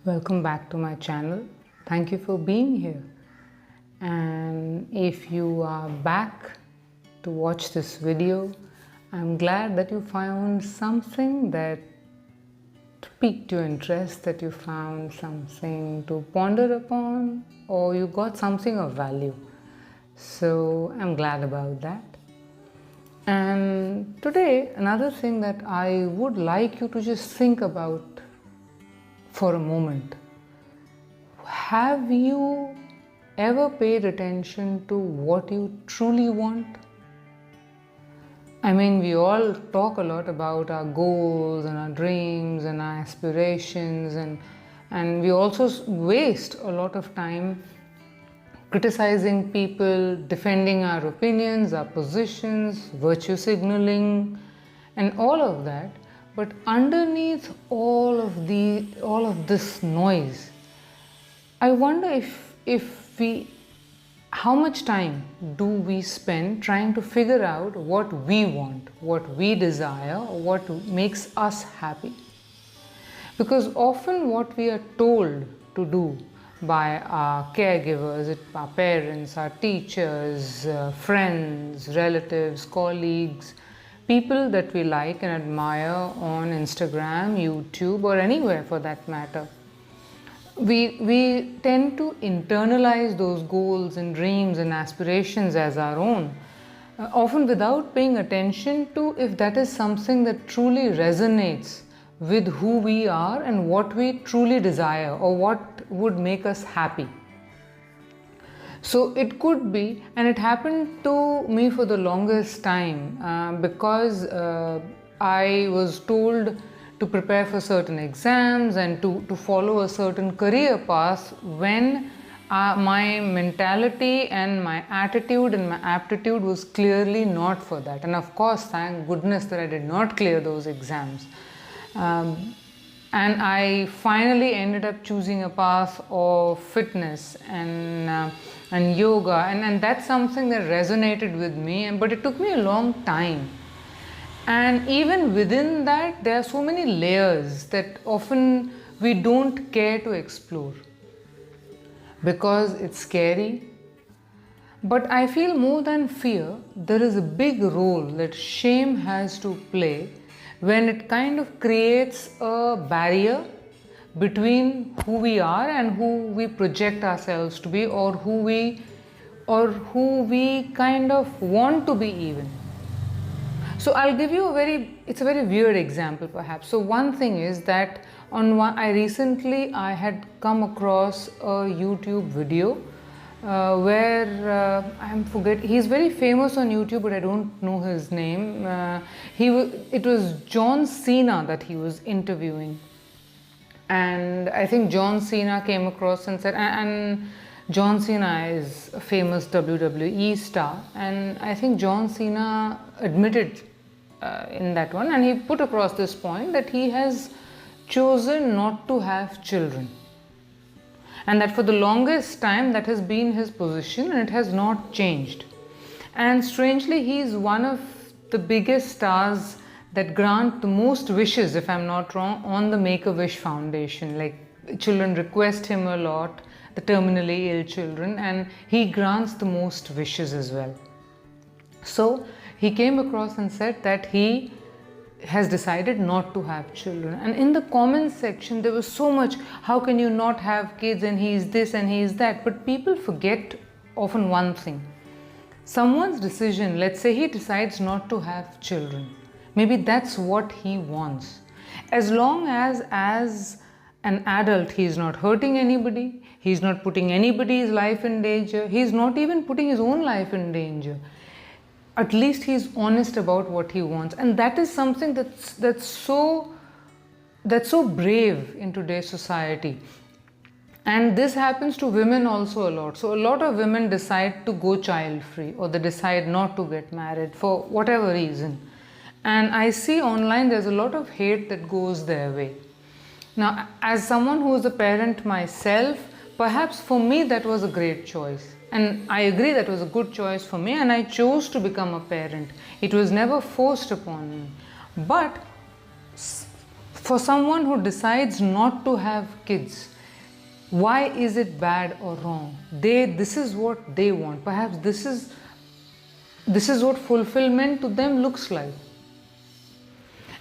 Welcome back to my channel. Thank you for being here. And if you are back to watch this video, I'm glad that you found something that piqued your interest, that you found something to ponder upon, or you got something of value. So I'm glad about that. And today, another thing that I would like you to just think about for a moment. Have you ever paid attention to what you truly want? I mean, we all talk a lot about our goals and our dreams and our aspirations, and we also waste a lot of time criticizing people, defending our opinions, our positions, virtue signaling, and all of that. But underneath all of this noise, I wonder how much time do we spend trying to figure out what we want, what we desire, what makes us happy? Because often what we are told to do by our caregivers, our parents, our teachers, friends, relatives, colleagues, people that we like and admire on Instagram, YouTube, or anywhere for that matter, we tend to internalize those goals and dreams and aspirations as our own, often without paying attention to if that is something that truly resonates with who we are and what we truly desire or what would make us happy. So it could be, and it happened to me for the longest time because I was told to prepare for certain exams and to follow a certain career path when my mentality and my attitude and my aptitude was clearly not for that. And of course, thank goodness that I did not clear those exams. And I finally ended up choosing a path of fitness and yoga, and that's something that resonated with me, but it took me a long time. And even within that, there are so many layers that often we don't care to explore because it's scary. But I feel more than fear, there is a big role that shame has to play when it kind of creates a barrier between who we are and who we project ourselves to be, or who we kind of want to be even. So I'll give you it's a very weird example perhaps. So one thing is that I had come across a YouTube video where he's very famous on YouTube, but I don't know his name. It was John Cena that he was interviewing, and I think John Cena came across and said, and John Cena is a famous WWE star, and I think John Cena admitted in that one, and he put across this point that he has chosen not to have children. And that for the longest time that has been his position and it has not changed. And strangely, he is one of the biggest stars that grant the most wishes, if I'm not wrong, on the Make-A-Wish Foundation. Like, children request him a lot, the terminally ill children, and he grants the most wishes as well. So he came across and said that he has decided not to have children, and in the comments section there was so much, how can you not have kids, and he is this and he is that. But people forget often one thing: someone's decision, let's say he decides not to have children, maybe that's what he wants. As long as an adult, he is not hurting anybody, he is not putting anybody's life in danger, he is not even putting his own life in danger. At least he's honest about what he wants, and that is something that's so brave in today's society. And this happens to women also a lot. So a lot of women decide to go child free, or they decide not to get married for whatever reason, and I see online there's a lot of hate that goes their way. Now, as someone who is a parent myself, perhaps for me that was a great choice. And I agree that was a good choice for me, and I chose to become a parent. It was never forced upon me. But for someone who decides not to have kids, why is it bad or wrong? This is what they want. Perhaps this is what fulfillment to them looks like.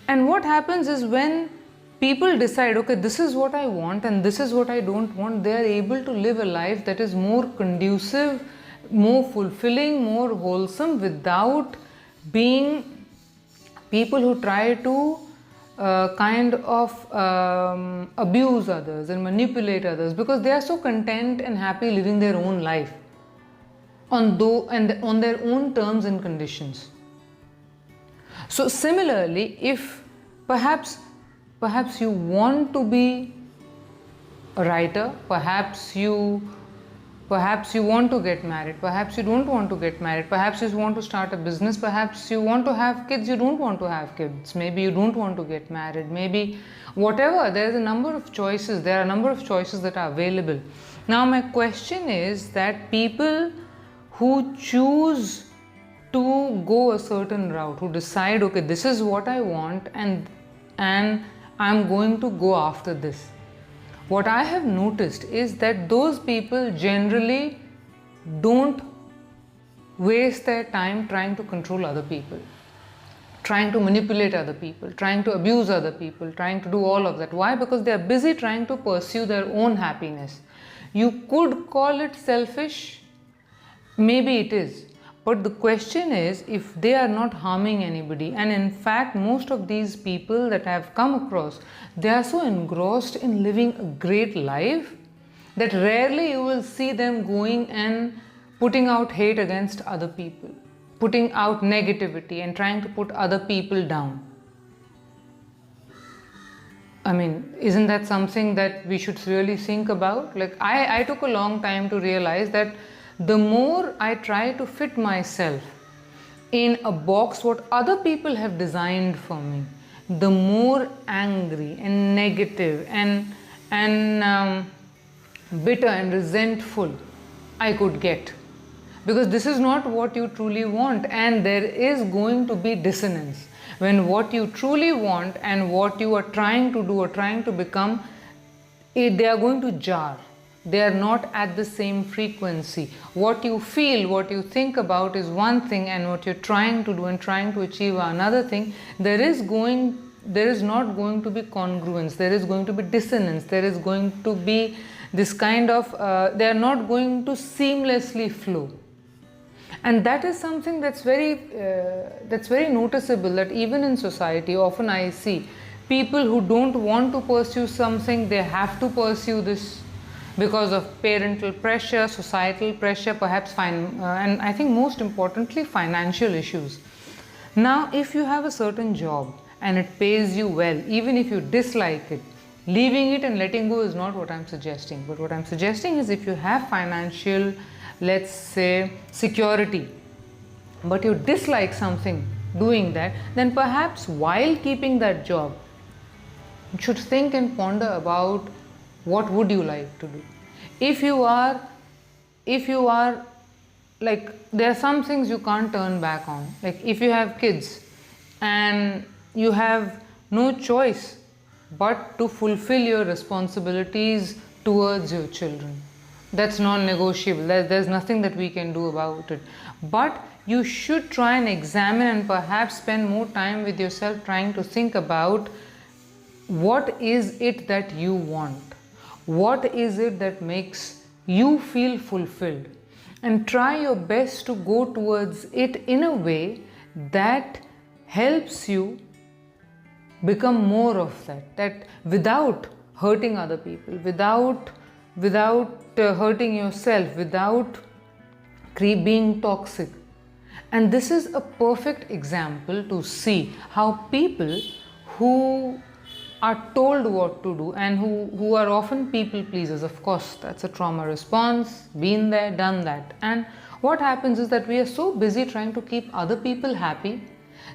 And what happens is, when people decide, okay, this is what I want and this is what I don't want, they are able to live a life that is more conducive, more fulfilling, more wholesome, without being people who try to abuse others and manipulate others, because they are so content and happy living their own life on their own terms and conditions. So similarly, if perhaps you want to be a writer, perhaps you want to get married, perhaps you don't want to get married, perhaps you want to start a business, perhaps you want to have kids, you don't want to have kids, maybe you don't want to get married, maybe whatever. There are a number of choices that are available. Now my question is that people who choose to go a certain route, who decide, okay, this is what I want and I'm going to go after this, what I have noticed is that those people generally don't waste their time trying to control other people, trying to manipulate other people, trying to abuse other people, trying to do all of that. Why? Because they are busy trying to pursue their own happiness. You could call it selfish, maybe it is. But the question is, if they are not harming anybody, and in fact most of these people that I have come across, they are so engrossed in living a great life that rarely you will see them going and putting out hate against other people, putting out negativity and trying to put other people down. I mean, isn't that something that we should really think about? Like, I took a long time to realize that the more I try to fit myself in a box what other people have designed for me, the more angry and negative and bitter and resentful I could get, because this is not what you truly want, and there is going to be dissonance when what you truly want and what you are trying to do or trying to become, they are going to jar. They are not at the same frequency. What you feel, what you think about is one thing, and what you're trying to do and trying to achieve another thing. There is not going to be congruence. There is going to be dissonance. There is going to be this kind of, they are not going to seamlessly flow. And that is something that's very noticeable, that even in society, often I see people who don't want to pursue something, they have to pursue this because of parental pressure, societal pressure, perhaps and I think most importantly, financial issues. Now, if you have a certain job and it pays you well, even if you dislike it, leaving it and letting go is not what I'm suggesting. But what I'm suggesting is, if you have financial, let's say, security, but you dislike something doing that, then perhaps while keeping that job, you should think and ponder about what would you like to do. If you are like, there are some things you can't turn back on. Like, if you have kids and you have no choice but to fulfill your responsibilities towards your children, that's non-negotiable. There's nothing that we can do about it. But you should try and examine and perhaps spend more time with yourself trying to think about, what is it that you want? What is it that makes you feel fulfilled? And try your best to go towards it in a way that helps you become more of that without hurting other people, without hurting yourself, without being toxic. And this is a perfect example to see how people who are told what to do and who are often people pleasers, of course, that's a trauma response, been there, done that. And what happens is that we are so busy trying to keep other people happy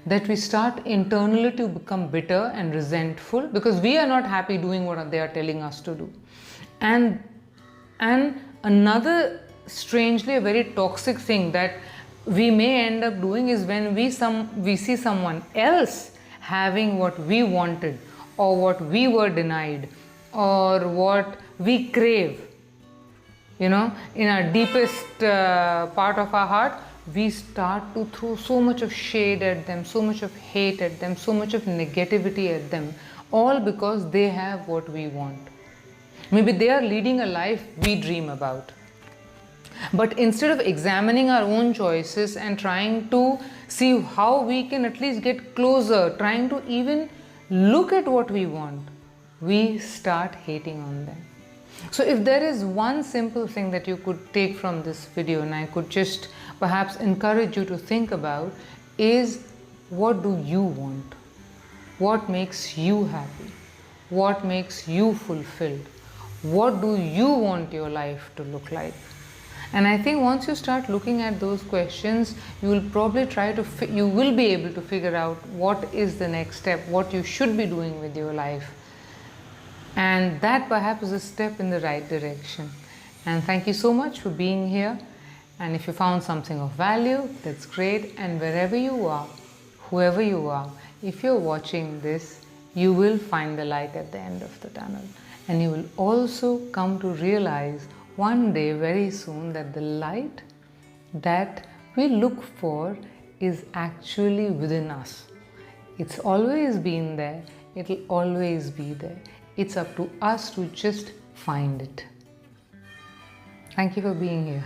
that we start internally to become bitter and resentful, because we are not happy doing what they are telling us to do. And another, strangely, a very toxic thing that we may end up doing is, when we see someone else having what we wanted or what we were denied, or what we crave, you know, in our deepest part of our heart, we start to throw so much of shade at them, so much of hate at them, so much of negativity at them, all because they have what we want. Maybe they are leading a life we dream about. But instead of examining our own choices and trying to see how we can at least get closer, trying to even look at what we want, we start hating on them. So if there is one simple thing that you could take from this video, and I could just perhaps encourage you to think about, is what do you want? What makes you happy? What makes you fulfilled? What do you want your life to look like? And I think once you start looking at those questions, you will probably you will be able to figure out what is the next step, what you should be doing with your life. And that perhaps is a step in the right direction. And thank you so much for being here. And if you found something of value, that's great. And wherever you are, whoever you are, if you're watching this, you will find the light at the end of the tunnel. And you will also come to realize one day very soon that the light that we look for is actually within us. It's always been there. It'll always be there. It's up to us to just find it. Thank you for being here.